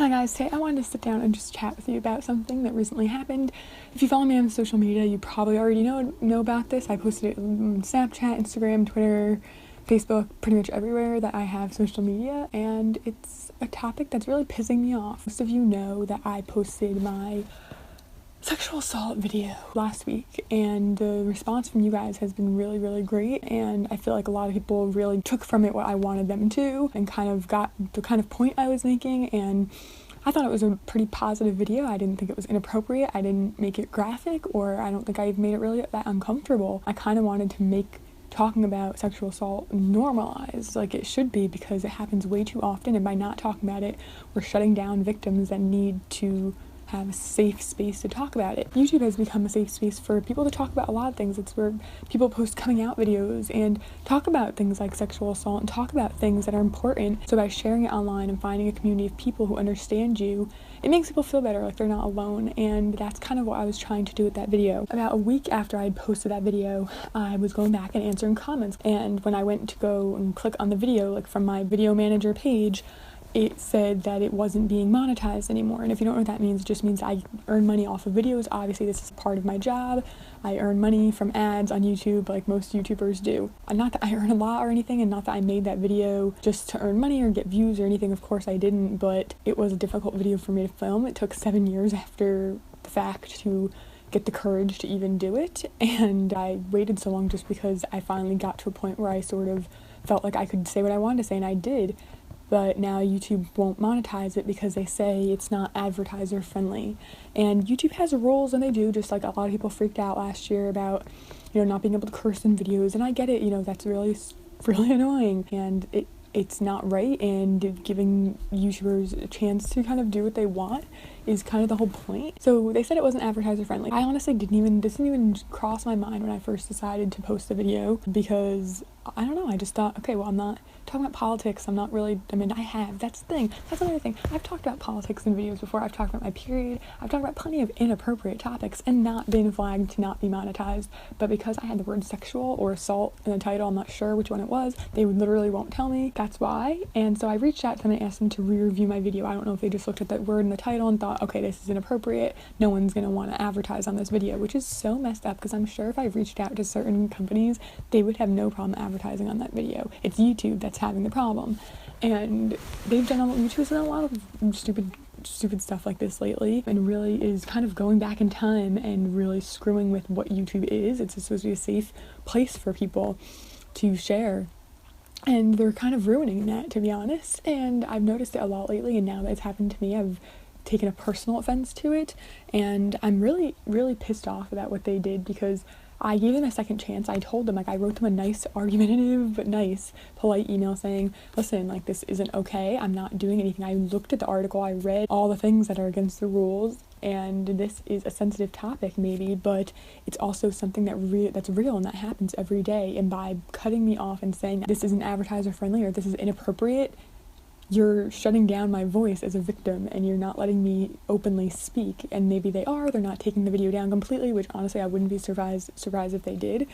Hi guys, today I wanted to sit down and just chat with you about something that recently happened. If you follow me on social media, you probably already know about this. I posted it on Snapchat, Instagram, Twitter, Facebook, pretty much everywhere that I have social media, and it's a topic that's really pissing me off. Most of you know that I posted my sexual assault video last week, and the response from you guys has been really great, and I feel like a lot of people really took from it what I wanted them to and kind of got the kind of point I was making, and I thought it was a pretty positive video. I didn't think it was inappropriate, I didn't make it graphic, or I don't think I even made it really that uncomfortable. I kind of wanted to make talking about sexual assault normalized like it should be, because it happens way too often, and by not talking about it, we're shutting down victims that need to have a safe space to talk about it. YouTube has become a safe space for people to talk about a lot of things. It's where people post coming out videos and talk about things like sexual assault and talk about things that are important. So by sharing it online and finding a community of people who understand you, it makes people feel better, like they're not alone, and that's kind of what I was trying to do with that video. About a week after I had posted that video, I was going back and answering comments, and when I went to go and click on the video, like from my video manager page, it said that it wasn't being monetized anymore. And if you don't know what that means, it just means I earn money off of videos. Obviously, this is part of my job. I earn money from ads on YouTube like most YouTubers do. Not that I earn a lot or anything, and not that I made that video just to earn money or get views or anything. Of course I didn't, but it was a difficult video for me to film. It took 7 years after the fact to get the courage to even do it, and I waited so long just because I finally got to a point where I sort of felt like I could say what I wanted to say, and I did. But now YouTube won't monetize it because they say it's not advertiser friendly. And YouTube has rules, and they do, just like a lot of people freaked out last year about, not being able to curse in videos. And I get it, that's really annoying, and it's not right, and giving YouTubers a chance to kind of do what they want is kind of the whole point. So they said it wasn't advertiser friendly. I honestly this didn't even cross my mind when I first decided to post the video, because I don't know, I just thought, okay, well, I'm not talking about politics, I'm not really, that's the thing, that's another thing. I've talked about politics in videos before, I've talked about my period, I've talked about plenty of inappropriate topics and not been flagged to not be monetized, but because I had the word sexual or assault in the title, I'm not sure which one it was, they literally won't tell me, that's why. And so I reached out to them and asked them to re-review my video. I don't know if they just looked at that word in the title and thought, okay, this is inappropriate, no one's gonna want to advertise on this video, which is so messed up, because I'm sure if I reached out to certain companies, they would have no problem advertising on that video. It's YouTube that's having the problem, and YouTube's done a lot of stupid stuff like this lately, and really is kind of going back in time and really screwing with what YouTube is. It's supposed to be a safe place for people to share, and they're kind of ruining that, to be honest. And I've noticed it a lot lately, and now that it's happened to me, I've taken a personal offense to it, and I'm really pissed off about what they did, because I gave them a second chance. I told them, I wrote them a nice, argumentative, but nice, polite email saying, listen, this isn't okay, I'm not doing anything. I looked at the article, I read all the things that are against the rules, and this is a sensitive topic maybe, but it's also something that's real, and that happens every day. And by cutting me off and saying this isn't advertiser friendly or this is inappropriate, you're shutting down my voice as a victim, and you're not letting me openly speak. And maybe they're not taking the video down completely, which honestly I wouldn't be surprised if they did.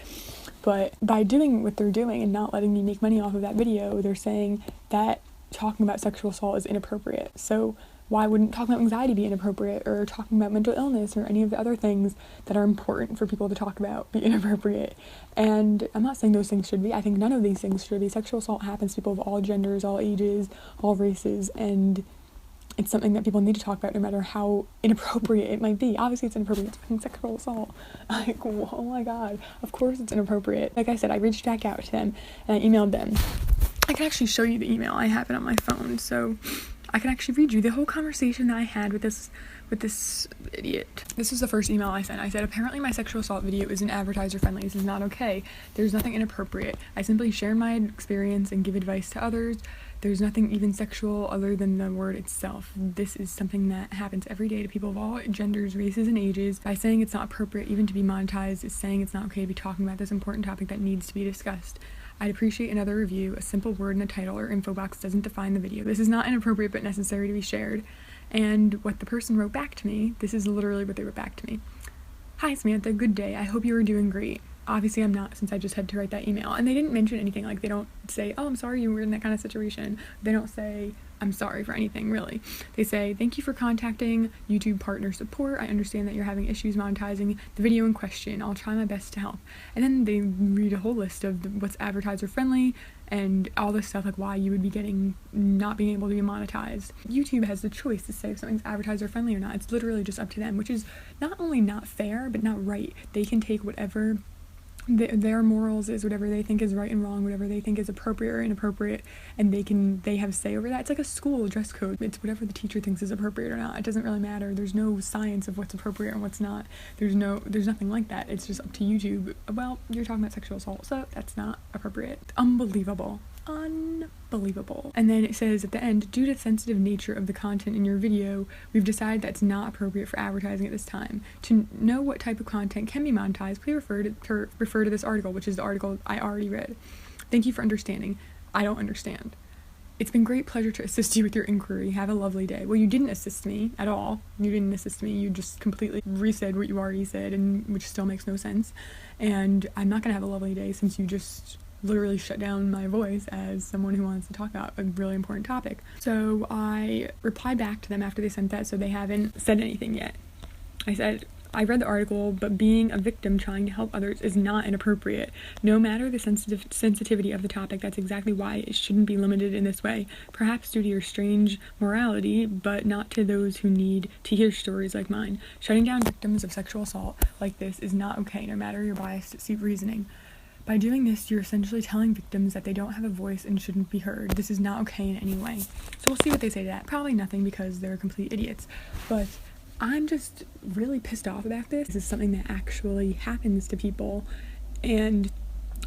But by doing what they're doing and not letting me make money off of that video, they're saying that talking about sexual assault is inappropriate. So why wouldn't talking about anxiety be inappropriate, or talking about mental illness or any of the other things that are important for people to talk about be inappropriate? And I'm not saying those things should be. I think none of these things should be. Sexual assault happens to people of all genders, all ages, all races, and it's something that people need to talk about no matter how inappropriate it might be. Obviously it's inappropriate, it's fucking sexual assault. Oh my god, of course it's inappropriate. Like I said, I reached back out to them and I emailed them. I can actually show you the email, I have it on my phone, so I can actually read you the whole conversation that I had with this idiot. This is the first email I sent. I said, apparently my sexual assault video isn't advertiser friendly. This is not okay. There's nothing inappropriate. I simply share my experience and give advice to others. There's nothing even sexual other than the word itself. This is something that happens every day to people of all genders, races, and ages. By saying it's not appropriate even to be monetized is saying it's not okay to be talking about this important topic that needs to be discussed. I'd appreciate another review. A simple word in the title or info box doesn't define the video. This is not inappropriate but necessary to be shared. And what the person wrote back to me, this is literally what they wrote back to me. Hi Samantha, good day. I hope you are doing great. obviously I'm not, since I just had to write that email. And they didn't mention anything, like they don't say, oh, I'm sorry you were in that kind of situation. They don't say, I'm sorry for anything, really. They say, thank you for contacting YouTube Partner Support. I understand that you're having issues monetizing the video in question. I'll try my best to help. And then they read a whole list of what's advertiser friendly and all this stuff, like why you would be not being able to be monetized. YouTube has the choice to say if something's advertiser friendly or not. It's literally just up to them, which is not only not fair, but not right. They can take whatever their morals is, whatever they think is right and wrong, whatever they think is appropriate or inappropriate, and they have a say over that. It's like a school dress code. It's whatever the teacher thinks is appropriate or not. It doesn't really matter. There's no science of what's appropriate and what's not. There's nothing like that. It's just up to YouTube. Well, you're talking about sexual assault, so that's not appropriate. Unbelievable. And then it says at the end, due to the sensitive nature of the content in your video, we've decided that's not appropriate for advertising at this time. To know what type of content can be monetized, please refer to this article, which is the article I already read. Thank you for understanding. I don't understand. It's been great pleasure to assist you with your inquiry. Have a lovely day. Well, you didn't assist me at all. You didn't assist me. You just completely re-said what you already said, and which still makes no sense. And I'm not gonna have a lovely day since you just literally shut down my voice as someone who wants to talk about a really important topic. So I replied back to them after they sent that, so they haven't said anything yet. I said, I read the article, but being a victim trying to help others is not inappropriate. No matter the sensitivity of the topic, that's exactly why it shouldn't be limited in this way. Perhaps due to your strange morality, but not to those who need to hear stories like mine. Shutting down victims of sexual assault like this is not okay, no matter your biased reasoning. By doing this, you're essentially telling victims that they don't have a voice and shouldn't be heard. This is not okay in any way. So we'll see what they say to that. Probably nothing, because they're complete idiots. But I'm just really pissed off about this. This is something that actually happens to people. And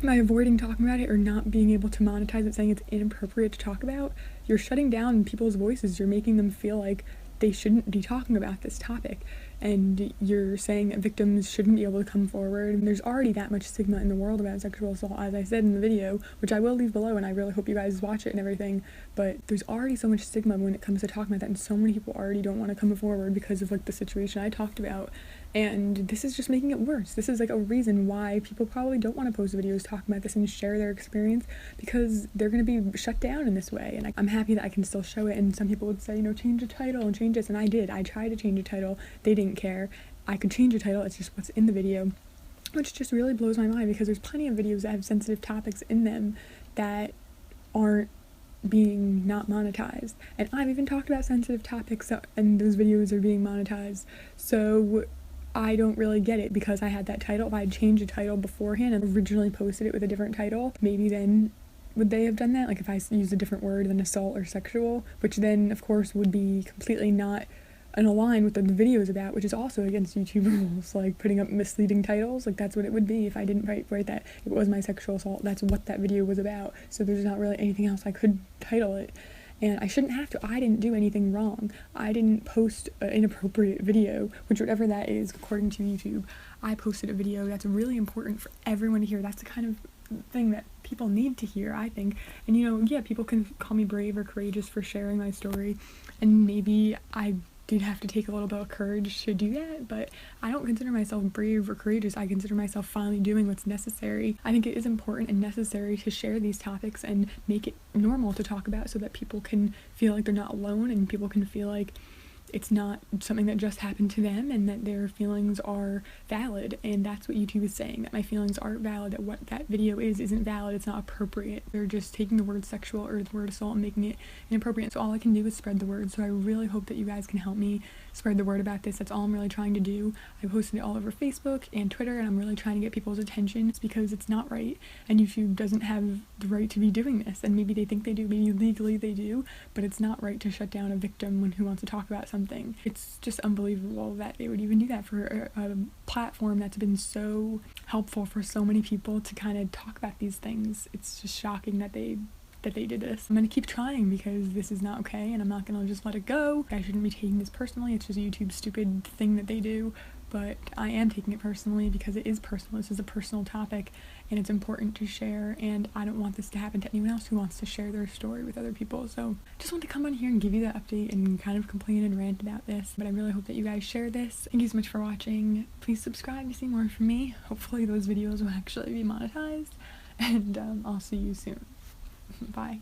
by avoiding talking about it or not being able to monetize it, saying it's inappropriate to talk about, you're shutting down people's voices. You're making them feel like they shouldn't be talking about this topic. And you're saying that victims shouldn't be able to come forward. And there's already that much stigma in the world about sexual assault, as I said in the video, which I will leave below, and I really hope you guys watch it and everything. But there's already so much stigma when it comes to talking about that, and so many people already don't want to come forward because of like the situation I talked about. And this is just making it worse. This is like a reason why people probably don't want to post videos talking about this and share their experience, because they're going to be shut down in this way. And I'm happy that I can still show it. And some people would say, change the title and change this. And I did. I tried to change the title. They didn't care. I could change the title. It's just what's in the video, which just really blows my mind, because there's plenty of videos that have sensitive topics in them that aren't being not monetized. And I've even talked about sensitive topics and those videos are being monetized. So I don't really get it, because I had that title. If I had changed the title beforehand and originally posted it with a different title, maybe then would they have done that? Like if I used a different word than assault or sexual, which then of course would be completely not in line with what the video is about, which is also against YouTube rules, like putting up misleading titles. Like that's what it would be if I didn't write that. It was my sexual assault. That's what that video was about. So there's not really anything else I could title it. And I shouldn't have to. I didn't do anything wrong. I didn't post an inappropriate video, which whatever that is, according to YouTube. I posted a video that's really important for everyone to hear. That's the kind of thing that people need to hear, I think. And yeah, people can call me brave or courageous for sharing my story. And maybe I did have to take a little bit of courage to do that, but I don't consider myself brave or courageous. I consider myself finally doing what's necessary. I think it is important and necessary to share these topics and make it normal to talk about, so that people can feel like they're not alone, and people can feel like it's not something that just happened to them, and that their feelings are valid. And that's what YouTube is saying, that my feelings aren't valid, that what that video isn't valid, it's not appropriate. They're just taking the word sexual or the word assault and making it inappropriate. So all I can do is spread the word. So I really hope that you guys can help me spread the word about this. That's all I'm really trying to do. I posted it all over Facebook and Twitter, and I'm really trying to get people's attention. It's because it's not right, and YouTube doesn't have the right to be doing this. And maybe they think they do, maybe legally they do, but it's not right to shut down a victim who wants to talk about something. It's just unbelievable that they would even do that for a platform that's been so helpful for so many people to kind of talk about these things. It's just shocking that they did this. I'm gonna keep trying, because this is not okay, and I'm not gonna just let it go. I shouldn't be taking this personally. It's just a YouTube stupid thing that they do. but I am taking it personally because it is personal. This is a personal topic and it's important to share, and I don't want this to happen to anyone else who wants to share their story with other people. So just want to come on here and give you that update and kind of complain and rant about this, but I really hope that you guys share this. Thank you so much for watching. Please subscribe to see more from me. Hopefully those videos will actually be monetized, and I'll see you soon. Bye.